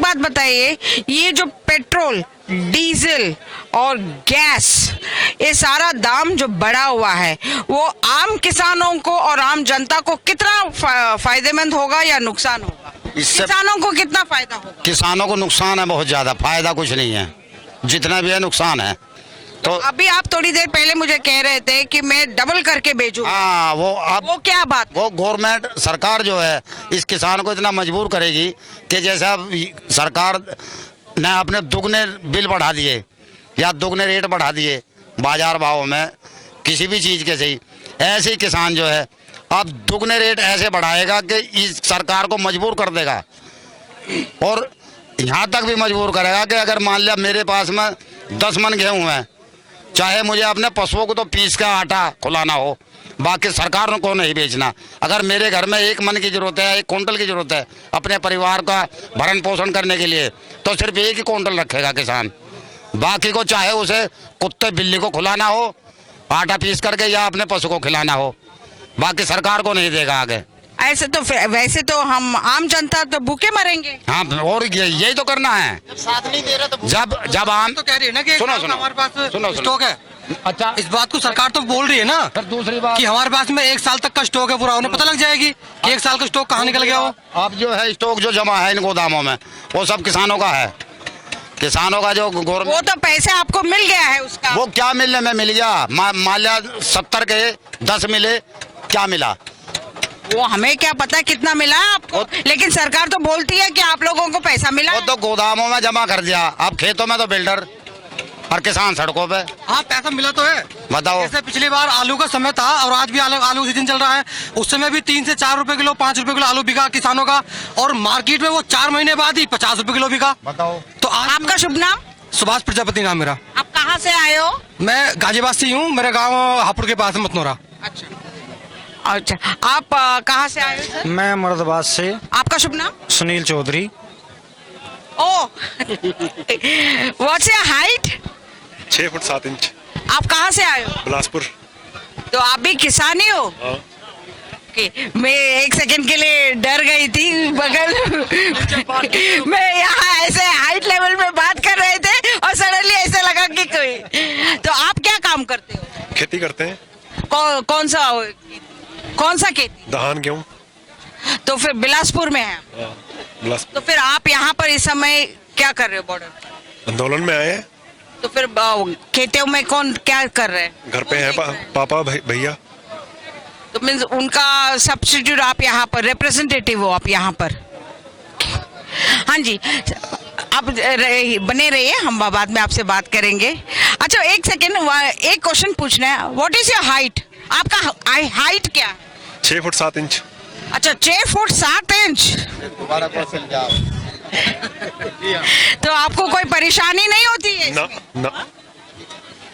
बात बताइए, ये जो पेट्रोल, डीजल और गैस, ये सारा दाम जो बढ़ा हुआ है, वो आम किसानों को और आम जनता को कितना फायदेमंद होगा या नुकसान होगा? इससे किसानों को कितना फायदा होगा? किसानों को नुकसान है बहुत ज्यादा, फायदा कुछ नहीं है, जितना भी है नुकसान है। तो अभी आप थोड़ी देर पहले मुझे कह रहे थे कि मैं डबल करके बेचूं। हाँ, वो अब वो क्या बात? वो गवर्नमेंट सरकार जो है इस किसान को इतना मजबूर करेगी कि जैसे अब सरकार ने अपने दुगने बिल बढ़ा दिए या दुगने रेट बढ़ा दिए बाजार भाव में किसी भी चीज़ के सही, ऐसे ही किसान जो है अब दुगने रेट ऐसे बढ़ाएगा कि इस सरकार को मजबूर कर देगा। और यहाँ तक भी मजबूर करेगा कि अगर मान लिया मेरे पास में 10 मन गेहूँ है, चाहे मुझे अपने पशुओं को तो पीस का आटा खुलाना हो, बाकी सरकार को नहीं बेचना। अगर मेरे घर में 1 मन की जरूरत है, 1 कुंटल की जरूरत है अपने परिवार का भरण पोषण करने के लिए, तो सिर्फ 1 ही कुंटल रखेगा किसान। बाकी को चाहे उसे कुत्ते बिल्ली को खुलाना हो आटा पीस करके या अपने पशु को खिलाना हो, बाकी सरकार को नहीं देगा आगे। ऐसे तो वैसे तो हम आम जनता तो भूखे मरेंगे। हाँ, और यही तो करना है। साथ नहीं दे रहा तो जब आम तो कह रही है ना कि सुनो सुनो हमारे पास सुनो स्टॉक है। अच्छा, इस बात को सरकार तो बोल रही है ना, फिर दूसरी बात कि हमारे पास में 1 साल तक का स्टॉक है पूरा, उन्हें पता लग जाएगी कि 1 साल का स्टॉक कहाँ निकल गया हो। अब जो है स्टॉक जो जमा है इन गोदामों में वो सब किसानों का है। किसानों का जो वो तो पैसे आपको मिल गया है उसका। वो क्या मिलने में मिल गया, मान लिया 70 के 10 मिले, क्या मिला वो हमें क्या पता कितना मिला आपको, लेकिन सरकार तो बोलती है कि आप लोगों को पैसा मिला। वो तो गोदामों में जमा कर दिया, अब खेतों में तो बिल्डर और किसान सड़कों पे। हाँ, पैसा मिला तो है। बताओ, जैसे पिछली बार आलू का समय था और आज भी आलू सीजन चल रहा है, उस समय भी 3 से 4 रुपए किलो, 5 रुपए किलो आलू बिका किसानों का, और मार्केट में वो 4 महीने बाद ही 50 रुपए किलो बिका। बताओ। तो आज आपका शुभ नाम? सुभाष प्रजापति नाम मेरा। आप कहाँ से आए हो? मैं गाजीबाद से हूँ, मेरा गाँव हापुड़ के पास है, मतनोरा। अच्छा, आप कहाँ से आए हो सर? मैं मुरादाबाद से। आपका शुभ नाम? Sunil Chaudhary. Oh, what's your height? 6 foot 7 inch. आप कहाँ से आए हो? बिलासपुर। तो आप भी किसान ही हो? हाँ। ओके, मैं 1 सेकंड के लिए डर गई थी बगल मैं यहाँ ऐसे हाइट लेवल में बात कर रहे थे और सडनली ऐसे लगा कि कोई। तो आप क्या काम करते हो? खेती करते हैं। कौन सा खेती? धान गेहूँ। तो फिर बिलासपुर में है। बिलासपुर तो फिर आप यहाँ पर इस समय क्या कर रहे हो बॉर्डर? आंदोलन में आए हैं। तो फिर खेतों में कौन क्या कर रहे हैं? घर पे हैं पापा भैया। तो मीन्स उनका सब्स्टिट्यूट आप यहाँ पर रिप्रेजेंटेटिव हो, आप यहाँ पर। हाँ जी, आप बने रहिए, हम बाद में आपसे बात करेंगे। अच्छा, 1 सेकेंड, एक क्वेश्चन पूछना है। What is your height? आपका हाइट क्या है? 6 फुट 7 इंच। अच्छा, 6 फुट 7 इंच। दोबारा क्वेश्चन क्या? तो आपको कोई परेशानी नहीं होती है ना इसमें? ना।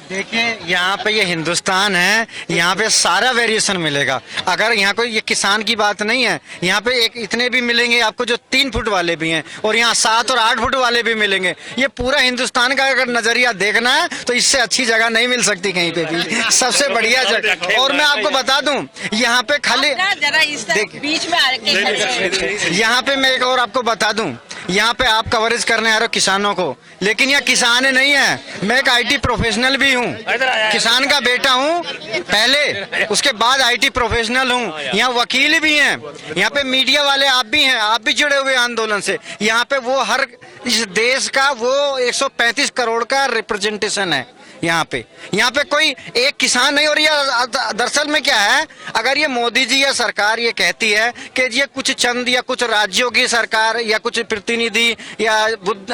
देखिए, यहाँ पे ये हिंदुस्तान है, यहाँ पे सारा वेरिएशन मिलेगा। अगर यहाँ कोई ये किसान की बात नहीं है, यहाँ पे एक इतने भी मिलेंगे आपको जो 3 फुट वाले भी हैं, और यहाँ 7 और 8 फुट वाले भी मिलेंगे। ये पूरा हिंदुस्तान का अगर नजरिया देखना है तो इससे अच्छी जगह नहीं मिल सकती कहीं पे भी, सबसे बढ़िया जगह। और मैं आपको बता दूं, यहाँ पे खाली जरा इस बीच में आके यहाँ पे मैं एक और आपको बता दूं, यहाँ पे आप कवरेज करने आ रहे हो किसानों को, लेकिन यहाँ किसान नहीं है, मैं एक IT प्रोफेशनल भी हूँ, किसान का बेटा हूँ पहले, उसके बाद IT प्रोफेशनल हूँ। यहाँ वकील भी हैं, यहाँ पे मीडिया वाले आप भी हैं, आप भी जुड़े हुए आंदोलन से। यहाँ पे वो हर इस देश का वो 135 करोड़ का रिप्रेजेंटेशन है यहाँ पे कोई एक किसान नहीं। और ये दरअसल में क्या है, अगर ये मोदी जी या सरकार ये कहती है कि ये कुछ चंद या कुछ राज्यों की सरकार या कुछ प्रतिनिधि या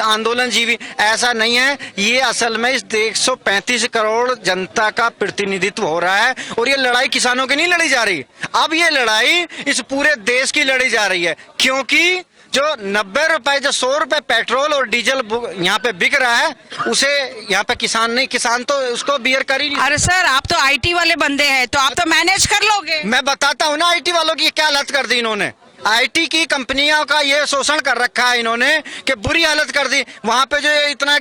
आंदोलन जीवी, ऐसा नहीं है। ये असल में इस 135 करोड़ जनता का प्रतिनिधित्व हो रहा है, और ये लड़ाई किसानों की नहीं लड़ी जा रही, अब ये लड़ाई इस पूरे देश की लड़ी जा रही है। क्योंकि जो 90 रुपए, जो 100 रुपए पेट्रोल और डीजल यहाँ पे बिक रहा है, उसे यहाँ पे किसान नहीं, किसान तो उसको बियर कर ही नहीं। अरे सर, आप तो IT वाले बंदे हैं, तो आप तो मैनेज कर लोगे। मैं बताता हूँ ना IT वालों की क्या हालत कर दी इन्होंने। IT की कंपनियों का ये शोषण कर रखा है इन्होंने कि बुरी हालत कर दी। वहाँ पे जो इतना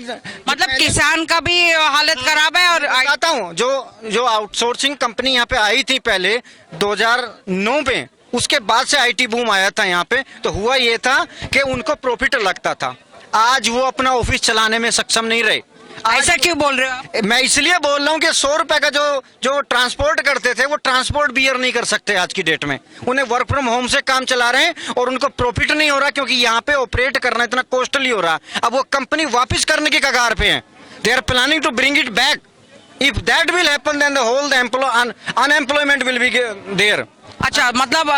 मतलब किसान का भी हालत खराब है। और बताता हूँ, जो आउटसोर्सिंग कंपनी यहाँ पे आई थी पहले 2009 में, उसके बाद से IT बूम आया था यहाँ पे, तो हुआ ये था कि उनको प्रॉफिट लगता था। आज वो अपना ऑफिस चलाने में सक्षम नहीं रहे। ऐसा क्यों बोल रहे हो आप? मैं इसलिए बोल रहा हूँ कि 100 रुपए का जो ट्रांसपोर्ट करते थे वो ट्रांसपोर्ट बियर नहीं कर सकते आज की डेट में। उन्हें वर्क फ्रॉम होम से काम चला रहे हैं और उनको प्रॉफिट नहीं हो रहा क्योंकि यहाँ पे ऑपरेट करना इतना कॉस्टली हो रहा। अब वो कंपनी वापस करने की कगार पे है। They are planning to bring it back. If that will happen then the whole unemployment will be there. अच्छा, मतलब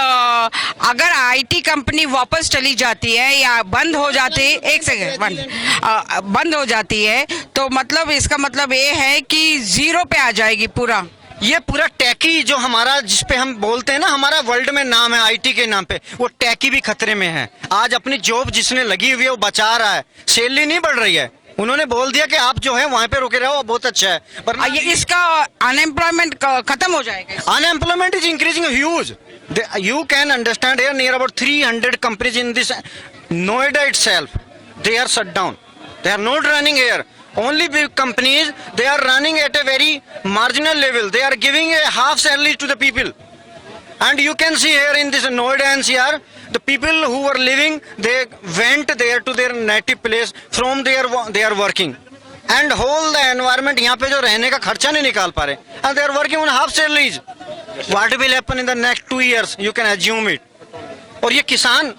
अगर आईटी कंपनी वापस चली जाती है या बंद हो जाती है, एक सेकंड, बंद हो जाती है तो मतलब इसका मतलब ये है कि जीरो पे आ जाएगी पूरा। ये पूरा टैकी जो हमारा जिसपे हम बोलते हैं ना, हमारा वर्ल्ड में नाम है आईटी के नाम पे, वो टैकी भी खतरे में है। आज अपनी जॉब जिसने लगी हुई है वो बचा रहा है, सैलरी नहीं बढ़ रही है। उन्होंने बोल दिया कि आप जो है वहां पे रुके रहो, बहुत अच्छा है, पर ये इसका अनएम्प्लॉयमेंट खत्म हो जाएगा। Unemployment is increasing huge. You can understand here near about 300 companies in this Noida itself, they are shut down. They are not running here. Only big companies, they are running at a very marginal level. They are giving a half salary to the people. And you can see here in this Noida NCR, the people who were living, they went there to their native place. From there they are working. And whole the environment, यहाँ पे जो रहने का खर्चा नहीं निकाल पा रहे, and they are working on half salaries. What will happen in the next 2 years? You can assume it. और ये किसान